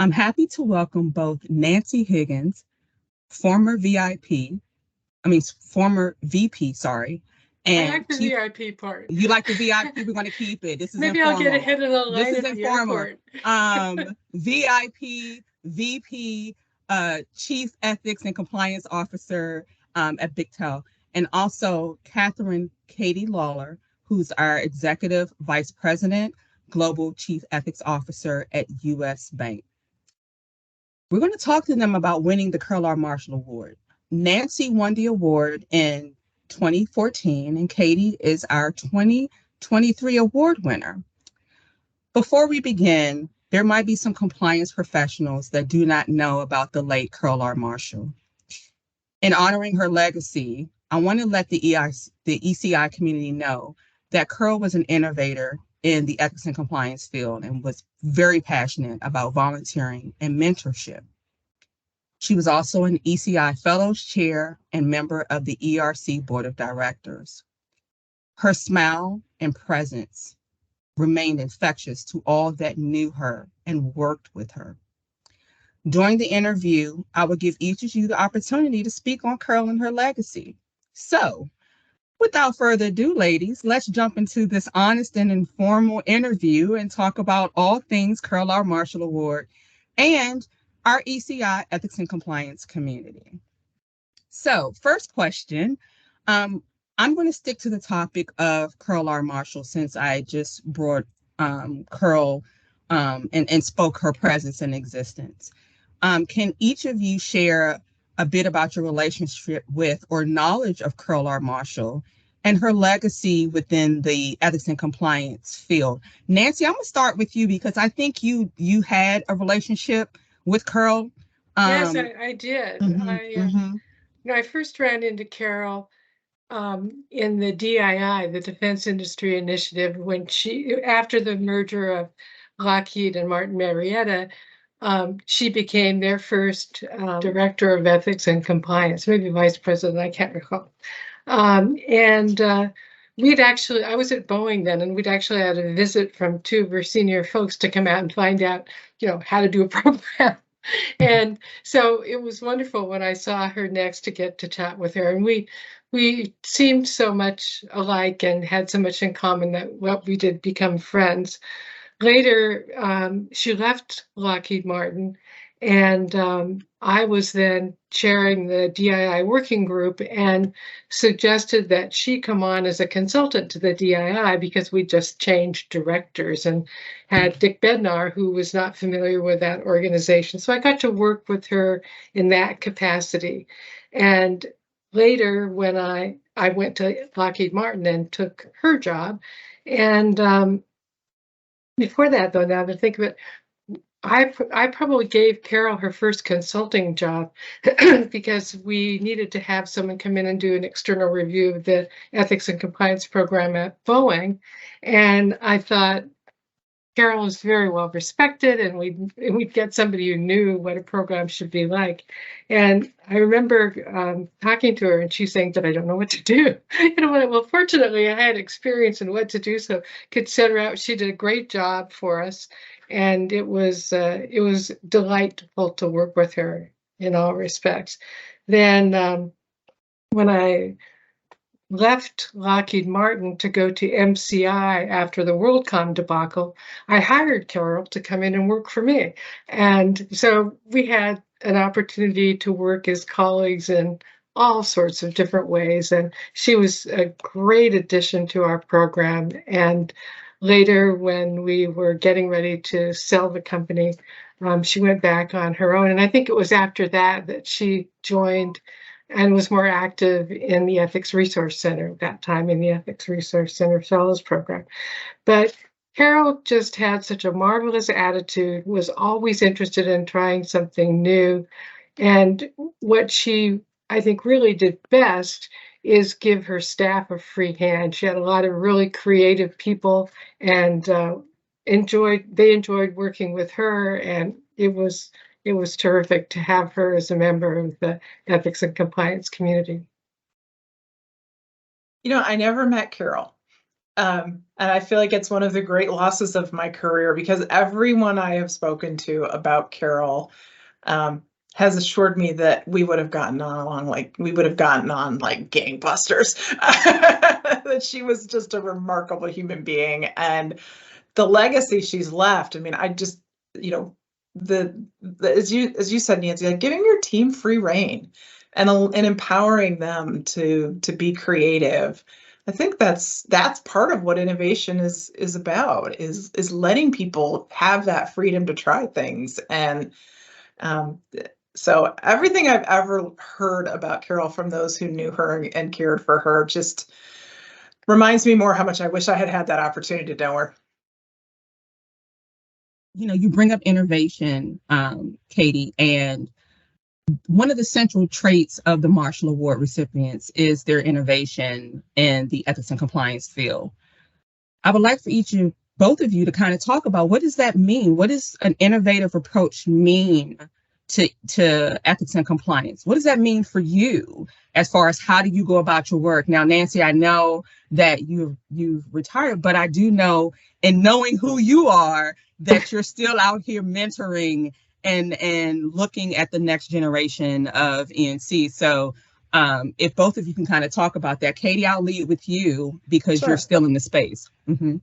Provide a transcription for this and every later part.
I'm happy to welcome both Nancy Higgins, former former VP, sorry, I and like the Chief. VIP part. You like the VIP? We're going to keep it. This is Maybe I'll get informal. ahead of the This line is at the informal. airport. VIP, VP, Chief Ethics and Compliance Officer at Bechtel, and also Katie Lawler, who's our Executive Vice President, Global Chief Ethics Officer at US Bank. We're going to talk to them about winning the Carl R. Marshall Award. Nancy won the award in 2014, and Katie is our 2023 award winner. Before we begin, there might be some compliance professionals that do not know about the late Carl R. Marshall. In honoring her legacy, I want to let the ECI community know that Carl was an innovator in the ethics and compliance field and was very passionate about volunteering and mentorship. She was also an ECI Fellows Chair and member of the ERC Board of Directors. Her smile and presence remained infectious to all that knew her and worked with her. During the interview, I will give each of you the opportunity to speak on Carl and her legacy. So, without further ado, ladies, let's jump into this honest and informal interview and talk about all things Carl R. Marshall Award and our ECI Ethics and Compliance community. So, first question, I'm going to stick to the topic of Carl R. Marshall since I just brought Carl and spoke her presence and existence. Can each of you share a bit about your relationship with or knowledge of Carl R. Marshall and her legacy within the ethics and compliance field? Nancy, I'm going to start with you because I think you had a relationship with Carl. Yes, I did. Mm-hmm. I first ran into Carol in the DII, the Defense Industry Initiative, when after the merger of Lockheed and Martin Marietta, she became their first director of ethics and compliance, maybe vice president, I can't recall. I was at Boeing then, and we'd actually had a visit from two of her senior folks to come out and find out, how to do a program. And so it was wonderful when I saw her next to get to chat with her. And we seemed so much alike and had so much in common that we did become friends. Later, she left Lockheed Martin, and I was then chairing the DII working group and suggested that she come on as a consultant to the DII because we just changed directors and had Dick Bednar, who was not familiar with that organization. So I got to work with her in that capacity. And later, when I went to Lockheed Martin and took her job, and before that, though, now to think of it, I probably gave Carol her first consulting job because we needed to have someone come in and do an external review of the ethics and compliance program at Boeing. And I thought Carol was very well respected, and we'd get somebody who knew what a program should be like. And I remember talking to her, and she's saying that I don't know what to do. Well, fortunately, I had experience in what to do, so could set her out. She did a great job for us, and it was delightful to work with her in all respects. Then when I left Lockheed Martin to go to MCI after the WorldCom debacle, I hired Carol to come in and work for me. And so we had an opportunity to work as colleagues in all sorts of different ways. And she was a great addition to our program. And later, when we were getting ready to sell the company, she went back on her own. And I think it was after that she joined and was more active in the Ethics Resource Center at that time, in the Ethics Resource Center Fellows Program. But Carol just had such a marvelous attitude, was always interested in trying something new. And what she, I think, really did best is give her staff a free hand. She had a lot of really creative people, and they enjoyed working with her, and it was terrific to have her as a member of the ethics and compliance community. I never met Carol. And I feel like it's one of the great losses of my career, because everyone I have spoken to about Carol has assured me that we would have gotten on like gangbusters. That she was just a remarkable human being, and the legacy she's left. I mean, I just, you know, the as you said, Nancy, like giving your team free reign and empowering them to be creative. I think that's part of what innovation is about, is letting people have that freedom to try things. And so everything I've ever heard about Carol from those who knew her and cared for her just reminds me more how much I wish I had had that opportunity to know her. You know, you bring up innovation, Katie, and one of the central traits of the Marshall Award recipients is their innovation in the ethics and compliance field. I would like for both of you to kind of talk about, what does that mean? What does an innovative approach mean to ethics and compliance? What does that mean for you as far as how do you go about your work? Now, Nancy, I know that you've retired, but I do know, in knowing who you are, that you're still out here mentoring and looking at the next generation of ENC. So if both of you can kind of talk about that. Katie, I'll lead with you because Sure. You're still in the space. Mm-hmm.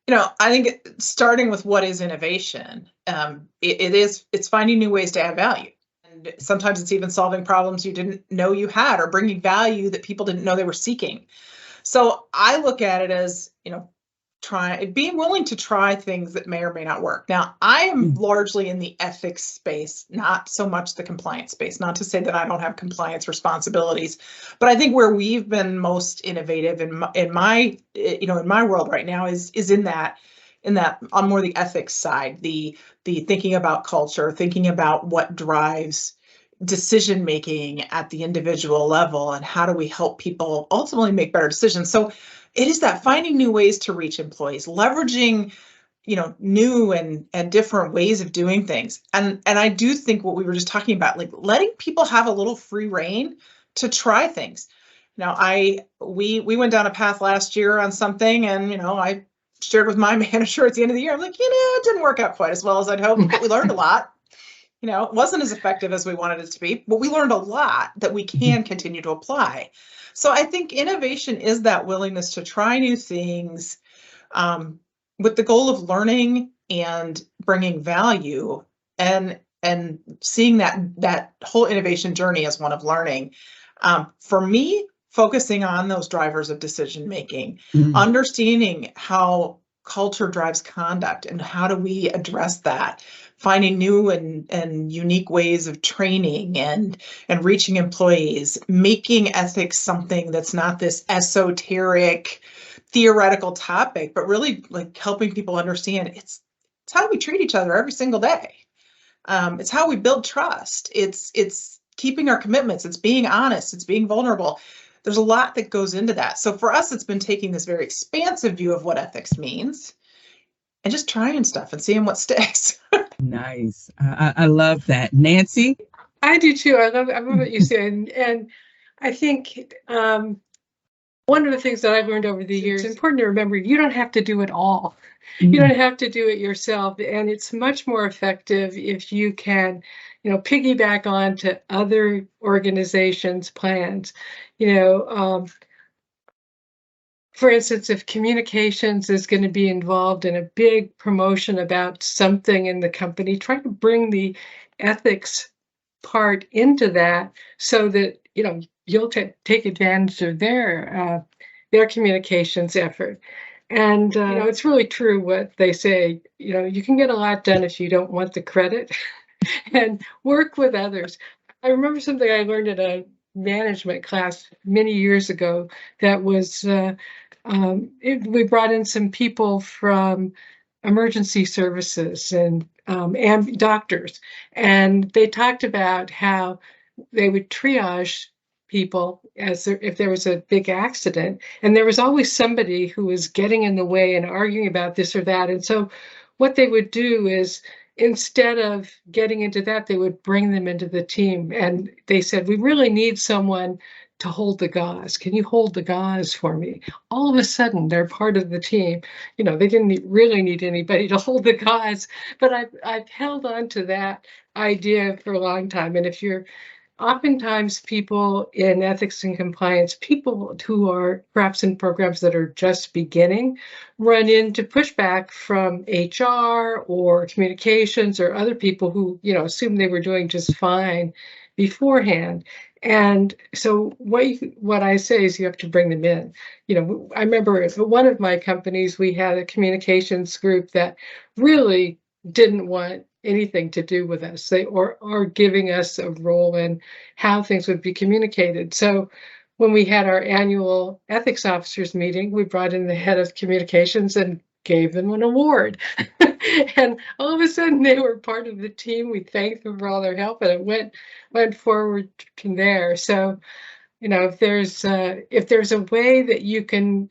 You know, I think starting with what is innovation, it's finding new ways to add value. And sometimes it's even solving problems you didn't know you had, or bringing value that people didn't know they were seeking. So I look at it as, you know, being willing to try things that may or may not work. Now, I am largely in the ethics space, not so much the compliance space. Not to say that I don't have compliance responsibilities, but I think where we've been most innovative in my world right now is in that on more the ethics side, the thinking about culture, thinking about what drives decision making at the individual level, and how do we help people ultimately make better decisions. So it is that finding new ways to reach employees, leveraging, you know, new and different ways of doing things. And I do think what we were just talking about, like letting people have a little free reign to try things. Now, we went down a path last year on something, and, you know, I shared with my manager at the end of the year, I'm like, you know, it didn't work out quite as well as I'd hoped, but we learned a lot. You know, it wasn't as effective as we wanted it to be, but we learned a lot that we can continue to apply. So I think innovation is that willingness to try new things with the goal of learning and bringing value, and seeing that whole innovation journey as one of learning. For me, focusing on those drivers of decision making, understanding how culture drives conduct and how do we address that, finding new and unique ways of training and reaching employees, making ethics something that's not this esoteric theoretical topic, but really like helping people understand it's how we treat each other every single day. It's how we build trust. It's keeping our commitments. It's being honest. It's being vulnerable. There's a lot that goes into that. So for us, it's been taking this very expansive view of what ethics means and just trying stuff and seeing what sticks. Nice. I love that. Nancy? I do too. I love what you said. And I think one of the things that I've learned over the years, it's important to remember, you don't have to do it all. You don't have to do it yourself. And it's much more effective if you can, you know, piggyback on to other organizations' plans. You know, for instance, if communications is going to be involved in a big promotion about something in the company, try to bring the ethics part into that so that, you know, you'll take advantage of their communications effort. And, you know, it's really true what they say, you know, you can get a lot done if you don't want the credit and work with others. I remember something I learned in a management class many years ago that was, we brought in some people from emergency services and doctors, and they talked about how they would triage people if there was a big accident, and there was always somebody who was getting in the way and arguing about this or that. And so what they would do is, instead of getting into that, they would bring them into the team. And they said, we really need someone to hold the gauze. Can you hold the gauze for me? All of a sudden, they're part of the team. You know, they didn't really need anybody to hold the gauze, but I've held on to that idea for a long time. And if you're oftentimes people in ethics and compliance, people who are perhaps in programs that are just beginning, run into pushback from HR or communications or other people who, you know, assume they were doing just fine beforehand. And so what I say is you have to bring them in. You know, I remember at one of my companies, we had a communications group that really didn't want anything to do with us. They are giving us a role in how things would be communicated. So when we had our annual ethics officers meeting, we brought in the head of communications and gave them an award. And all of a sudden they were part of the team. We thanked them for all their help, and it went forward from there. So, you know, if there's a way that you can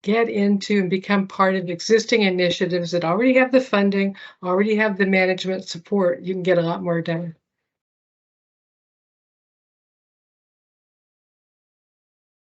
get into and become part of existing initiatives that already have the funding, already have the management support, you can get a lot more done.